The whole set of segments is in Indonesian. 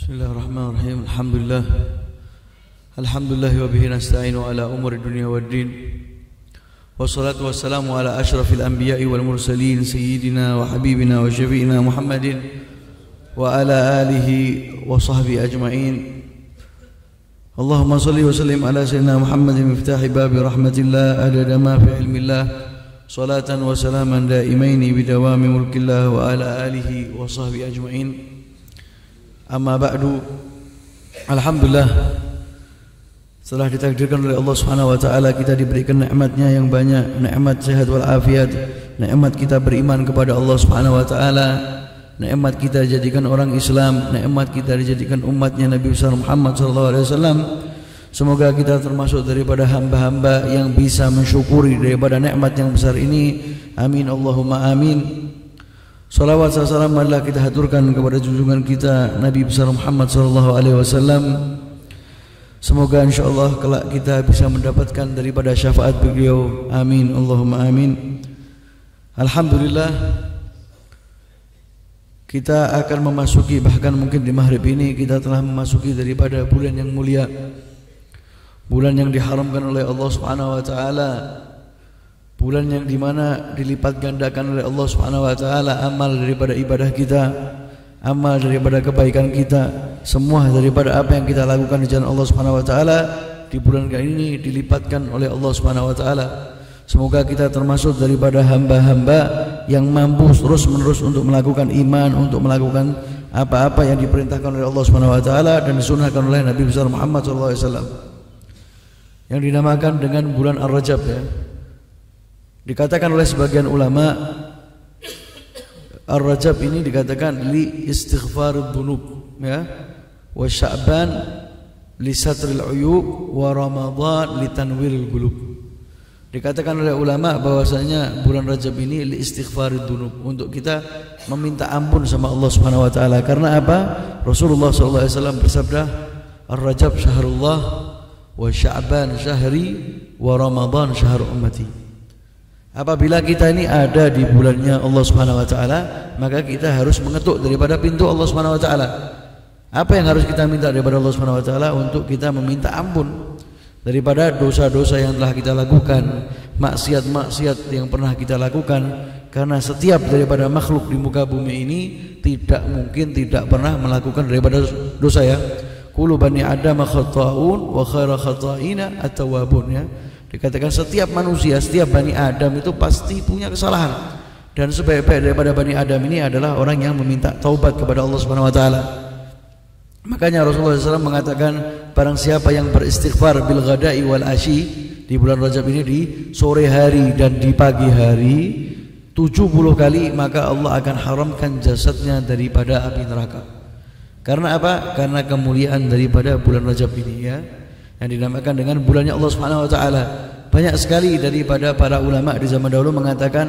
Bismillahirrahmanirrahim. Alhamdulillah wa bihi nasta'inu ala umuri dunya waddin. Wassalatu wassalamu ala asyrafil anbiya'i wal mursalin sayyidina wa habibina wa syafi'ina Muhammadin wa ala alihi wa sahbihi ajma'in. Allahumma salli wa sallim ala sayyidina Muhammadin miftahi babi rahmatillah adada ma fi ilmillah salatan wa salaman daimaini bidawami mulkillah wa ala alihi wa sahbihi ajma'in. Amma ba'du. Alhamdulillah, setelah ditakdirkan oleh Allah Subhanahu wa taala kita diberikan nikmatnya yang banyak, nikmat sehat wal afiat, nikmat kita beriman kepada Allah Subhanahu wa taala, nikmat kita dijadikan orang Islam, nikmat kita dijadikan umatnya Nabi besar Muhammad sallallahu alaihi wasallam. Semoga kita termasuk daripada hamba-hamba yang bisa mensyukuri daripada nikmat yang besar ini. Amin Allahumma amin. Salawat dan salam adalah kita haturkan kepada junjungan kita Nabi besar Muhammad sallallahu alaihi wasallam. Semoga insyaallah kelak kita bisa mendapatkan daripada syafaat beliau. Amin Allahumma amin. Alhamdulillah, kita akan memasuki, bahkan mungkin di maghrib ini kita telah memasuki daripada bulan yang mulia, bulan yang diharamkan oleh Allah Subhanahu wa taala, bulan yang dimana dilipat gandakan oleh Allah Subhanahu wa taala amal daripada ibadah kita, amal daripada kebaikan kita, semua daripada apa yang kita lakukan di jalan Allah Subhanahu wa taala di bulan kali ini dilipatkan oleh Allah Subhanahu wa taala. Semoga kita termasuk daripada hamba-hamba yang mampu terus-menerus untuk melakukan iman, untuk melakukan apa-apa yang diperintahkan oleh Allah Subhanahu wa taala dan disunnahkan oleh Nabi besar Muhammad sallallahu alaihi wasallam. Yang dinamakan dengan bulan Ar-Rajab ya. Dikatakan oleh sebagian ulama, Ar-Rajab ini dikatakan li istighfarud dzunub ya, wa Sya'ban li satril uyub, wa Ramadan li tanwiril qulub. Dikatakan oleh ulama bahwasanya bulan Rajab ini li istighfarud dzunub, untuk kita meminta ampun sama Allah Subhanahu wa taala. Karena apa? Rasulullah sallallahu alaihi wasallam bersabda, Ar-Rajab syahrullah wa Sya'ban syahri wa Ramadan syahr ummati. Apabila kita ini ada di bulannya Allah Subhanahu wa taala, maka kita harus mengetuk daripada pintu Allah Subhanahu wa taala. Apa yang harus kita minta daripada Allah Subhanahu wa taala? Untuk kita meminta ampun daripada dosa-dosa yang telah kita lakukan, maksiat-maksiat yang pernah kita lakukan. Karena setiap daripada makhluk di muka bumi ini tidak mungkin tidak pernah melakukan daripada dosa ya. Kullu bani Adam khata'un wa khairu khata'ina at-tawwabun ya. Dikatakan setiap manusia, setiap Bani Adam itu pasti punya kesalahan, dan sebaik-baik daripada Bani Adam ini adalah orang yang meminta taubat kepada Allah Subhanahu wa taala. Makanya Rasulullah SAW mengatakan, barang siapa yang beristighfar bil ghada'i wal asyi di bulan Rajab ini, di sore hari dan di pagi hari 70 kali, maka Allah akan haramkan jasadnya daripada api neraka. Karena apa? Karena kemuliaan daripada bulan Rajab ini ya, yang dinamakan dengan bulannya Allah Subhanahu wa taala. Banyak sekali daripada para ulama di zaman dahulu mengatakan,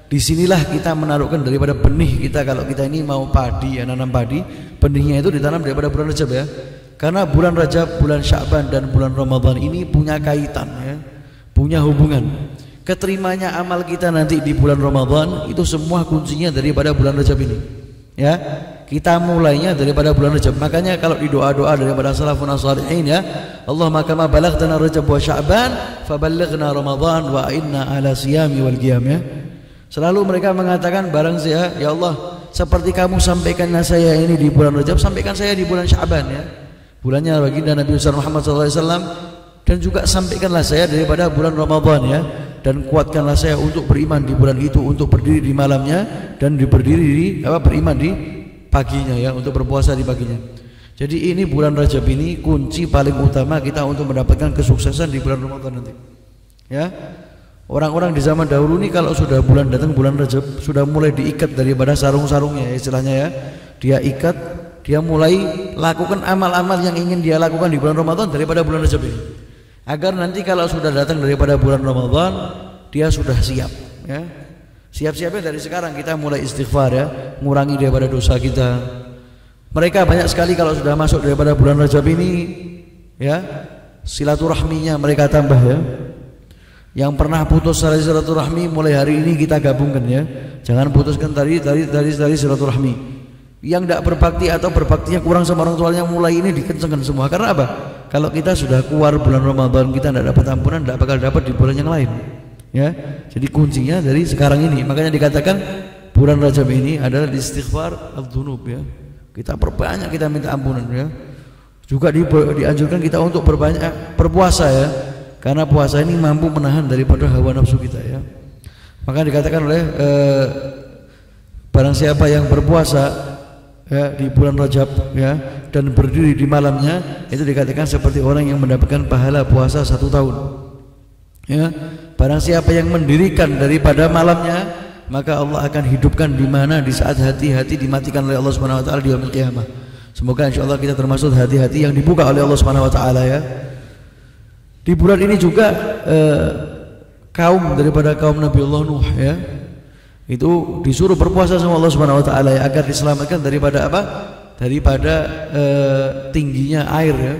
disinilah kita menaruhkan daripada benih kita. Kalau kita ini mau padi ya, nanam padi, benihnya itu ditanam daripada bulan Rajab ya. Karena bulan Rajab, bulan Sya'ban dan bulan Ramadan ini punya kaitan ya, punya hubungan. Keterimanya amal kita nanti di bulan Ramadan itu semua kuncinya daripada bulan Rajab ini ya. Kita mulainya daripada bulan Rajab. Makanya kalau di doa-doa daripada salafun shalihin ya, Allahumma kama balaghna Rajab wa Sya'ban faballighna Ramadan wa inna ala siyami wal qiyam ya. Selalu mereka mengatakan, barang saya ya Allah, seperti kamu sampaikan saya ini di bulan Rajab, sampaikan saya di bulan Sya'ban ya, bulannya baginda Nabi besar Muhammad sallallahu alaihi wasallam, dan juga sampaikanlah saya daripada bulan Ramadan ya, dan kuatkanlah saya untuk beriman di bulan itu, untuk berdiri di malamnya dan berdiri di beriman di paginya ya, untuk berpuasa di paginya. Jadi ini bulan Rajab ini kunci paling utama kita untuk mendapatkan kesuksesan di bulan Ramadan nanti ya. Orang-orang di zaman dahulu ini kalau sudah bulan datang, bulan Rajab, sudah mulai diikat daripada sarung-sarungnya ya, istilahnya ya. Dia ikat, dia mulai lakukan amal-amal yang ingin dia lakukan di bulan Ramadan daripada bulan Rajab ini, agar nanti kalau sudah datang daripada bulan Ramadan dia sudah siap ya. Siap-siapnya dari sekarang kita mulai istighfar ya, mengurangi daripada dosa kita. Mereka banyak sekali kalau sudah masuk daripada bulan Rajab ini ya, silaturahminya mereka tambah ya. Yang pernah putus silaturahmi mulai hari ini kita gabungkan ya. Jangan putuskan tadi silaturahmi. Yang tidak berbakti atau berbaktinya kurang sama orang tuanya mulai ini dikencengkan semua. Karena apa? Kalau kita sudah keluar bulan Ramadan, kita tidak dapat ampunan, tidak bakal dapat di bulan yang lain. Ya, jadi kuncinya dari sekarang ini. Makanya dikatakan bulan Rajab ini adalah istighfar al-dzunub ya. Kita perbanyak kita minta ampunan ya. Juga dianjurkan kita untuk berbanyak berpuasa ya. Karena puasa ini mampu menahan daripada hawa nafsu kita ya. Maka dikatakan oleh barang siapa yang berpuasa ya, di bulan Rajab ya, dan berdiri di malamnya, itu dikatakan seperti orang yang mendapatkan pahala puasa 1 tahun ya. Barang siapa yang mendirikan daripada malamnya, maka Allah akan hidupkan di mana di saat hati-hati dimatikan oleh Allah Subhanahu wa taala di yaumil qiyamah. Semoga insyaallah kita termasuk hati-hati yang dibuka oleh Allah Subhanahu wa taala ya. Di bulan ini juga kaum daripada kaum Nabiullah Nuh ya, itu disuruh berpuasa sama Allah Subhanahu wa taala ya, agar diselamatkan daripada apa? Daripada tingginya air ya.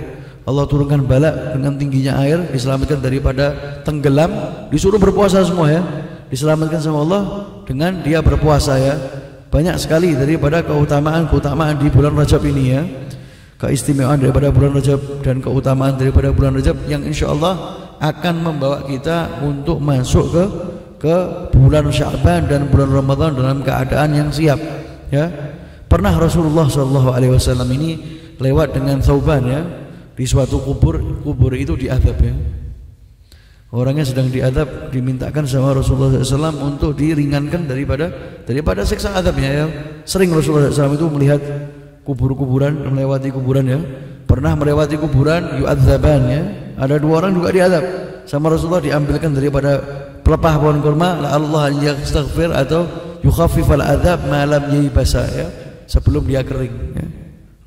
Allah turunkan bala dengan tingginya air, diselamatkan daripada tenggelam, disuruh berpuasa semua ya. Diselamatkan sama Allah dengan dia berpuasa ya. Banyak sekali daripada keutamaan di bulan Rajab ini ya. Keistimewaan daripada bulan Rajab dan keutamaan daripada bulan Rajab yang insyaallah akan membawa kita untuk masuk ke bulan Sya'ban dan bulan Ramadan dalam keadaan yang siap ya. Pernah Rasulullah SAW ini lewat dengan Thauban ya, di suatu kubur itu diadab ya. Orangnya sedang diadab, dimintakan sama Rasulullah SAW untuk diringankan daripada siksa adabnya ya. Sering Rasulullah SAW itu melihat kuburan, melewati kuburan ya. Pernah melewati kuburan yu'adzaban ya. Ada 2 orang juga diadab sama Rasulullah, diambilkan daripada pelepah pohon kurma, la Allah yastaghfir atau yukhaffifal adzab ma lam yaybasa ya, sebelum dia kering ya.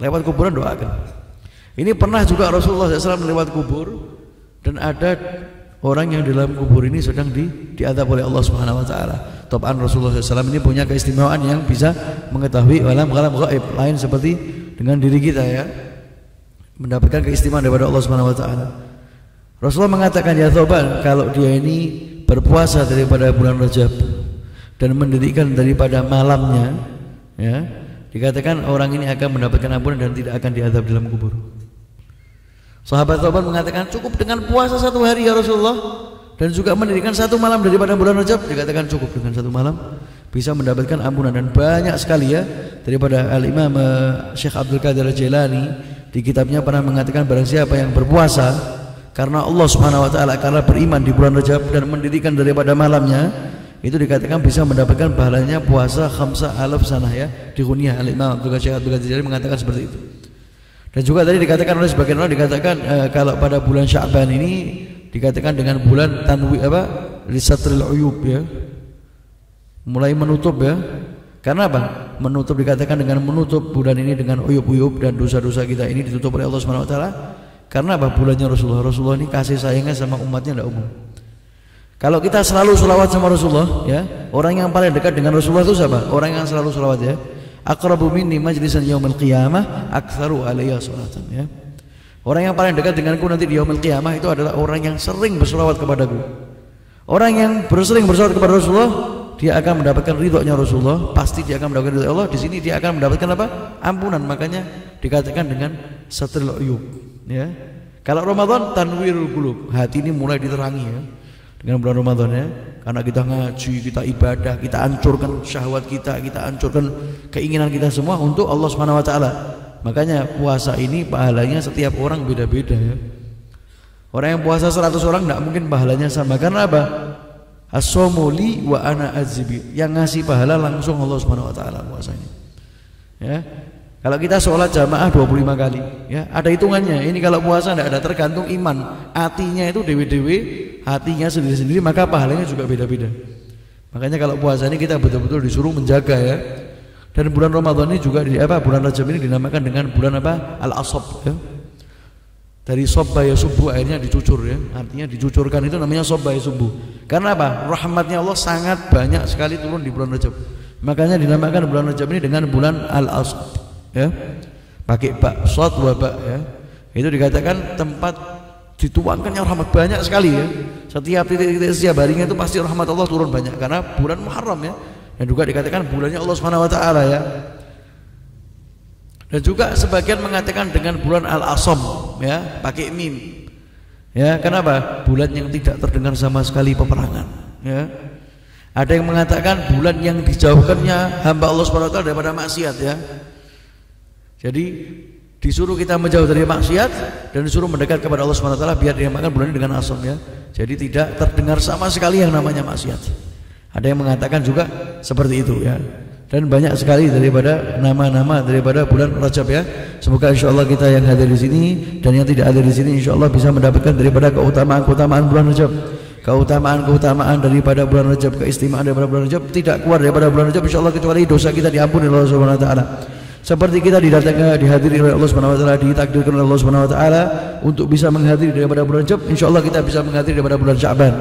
Lewat kuburan doakan. Ini pernah juga Rasulullah SAW lewat kubur dan ada orang yang di dalam kubur ini sedang diadab oleh Allah Subhanahu wa taala. Topan Rasulullah SAW ini punya keistimewaan yang bisa mengetahui alam ghaib lain seperti dengan diri kita ya, mendapatkan keistimewaan daripada Allah Subhanahu wa taala. Rasulullah mengatakan ya Thauban, kalau dia ini berpuasa daripada bulan Rajab dan mendirikan daripada malamnya ya, dikatakan orang ini akan mendapatkan ampunan dan tidak akan diazab dalam kubur. Sahabat Thauban mengatakan cukup dengan puasa 1 hari ya Rasulullah, dan juga mendirikan 1 malam daripada bulan Rajab, dikatakan cukup dengan 1 malam bisa mendapatkan ampunan. Dan banyak sekali ya daripada Al-Imam Syekh Abdul Qadir Jailani di kitabnya pernah mengatakan barang siapa yang berpuasa karena Allah Subhanahu wa taala, karena beriman di bulan Rajab dan mendirikan daripada malamnya, itu dikatakan bisa mendapatkan pahalanya puasa 5,000 sanah ya di dunia. Al-Imam Abdul Qadir mengatakan seperti itu. Dan juga tadi dikatakan oleh sebagian orang, dikatakan kalau pada bulan Sya'ban ini dikatakan dengan bulan tanwi apa? Lisatril uyub ya. Mulai menutup ya. Karena apa? Menutup, dikatakan dengan menutup bulan ini dengan uyub-uyub dan dosa-dosa kita ini ditutup oleh Allah Subhanahu wa taala. Karena apa? Bulannya Rasulullah ini kasih sayangnya sama umatnya tidak umum. Kalau kita selalu sholawat sama Rasulullah ya, orang yang paling dekat dengan Rasulullah itu siapa? Orang yang selalu sholawat ya. Aqrabu minni majlisan yaumil qiyamah aktsaru alayya sholatan ya. Orang yang paling dekat denganku nanti di yaumil qiyamah itu adalah orang yang sering bersolawat kepadaku. Orang yang sering bersolawat kepada Rasulullah, dia akan mendapatkan ridhonya Rasulullah, pasti dia akan mendapatkan ridho Allah. Di sini dia akan mendapatkan apa? Ampunan. Makanya dikatakan dengan satril uyub ya. Kalau Ramadan tanwirul qulub, hati ini mulai diterangi ya dengan bulan Ramadan ya. Karena kita ngaji, kita ibadah, kita hancurkan syahwat kita hancurkan keinginan kita semua untuk Allah Subhanahu wa taala. Makanya puasa ini pahalanya setiap orang beda-beda ya. Orang yang puasa 100 orang tidak mungkin pahalanya sama. Karena apa? As-shaumu li wa ana azibi. Yang ngasih pahala langsung Allah Subhanahu wa taala puasanya. Ya. Kalau kita sholat jamaah 25 kali ya, ada hitungannya. Ini kalau puasa tidak ada, tergantung iman. Hatinya itu dewe-dewe, hatinya sendiri-sendiri, maka pahalanya juga beda-beda. Makanya kalau puasa ini kita betul-betul disuruh menjaga ya. Dan bulan Ramadan ini juga bulan Rajab ini dinamakan dengan bulan apa? Al-Asab ya. Dari sobba ya subuh, airnya dicucur ya. Artinya dicucurkan itu namanya sobba ya subuh. Karena apa? Rahmatnya Allah sangat banyak sekali turun di bulan Rajab. Makanya dinamakan bulan Rajab ini dengan bulan Al-Asab ya. Pakai bak, shad wa bak ya. Itu dikatakan tempat dituangkannya rahmat banyak sekali ya. Setiap titik-titik setiap harinya itu pasti rahmat Allah turun banyak karena bulan Muharram ya. Dan juga dikatakan bulannya Allah Subhanahu wa taala ya. Dan juga sebagian mengatakan dengan bulan Al-Asam, ya, pakai mim. Ya, kenapa? Bulan yang tidak terdengar sama sekali peperangan, ya. Ada yang mengatakan bulan yang dijauhkannya hamba Allah SWT daripada maksiat, ya. Jadi disuruh kita menjauh dari maksiat dan disuruh mendekat kepada Allah SWT biar dinamakan bulan ini dengan asam, ya. Jadi tidak terdengar sama sekali yang namanya maksiat. Ada yang mengatakan juga seperti itu, ya. Dan banyak sekali daripada nama-nama daripada bulan Rajab, ya. Semoga insyaallah kita yang hadir di sini dan yang tidak hadir di sini insyaallah bisa mendapatkan daripada keutamaan-keutamaan bulan Rajab. Keutamaan-keutamaan daripada bulan Rajab, keistimewaan daripada bulan Rajab tidak keluar daripada bulan Rajab insyaallah kecuali dosa kita diampuni oleh Allah Subhanahu wa taala. Seperti kita dihadiri oleh Allah Subhanahu wa taala, ditakdirkan oleh Allah Subhanahu wa taala untuk bisa menghadiri daripada bulan Rajab, insyaallah kita bisa menghadiri daripada bulan Sya'ban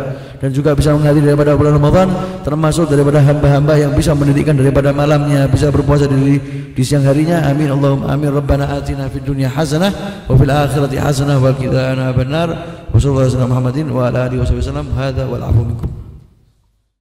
dan juga bisa menghadiri daripada bulan Ramadan, termasuk daripada hamba-hamba yang bisa mendirikan daripada malamnya, bisa berpuasa di siang harinya. Amin Allahumma amin. Rabbana atina fid dunya hasanah wa fil akhirati hasanah wa qina adzabannar. Wassallallahu alaihi wasallam Muhammadin wa ala alihi wasallam. Hadza wal afu minkum.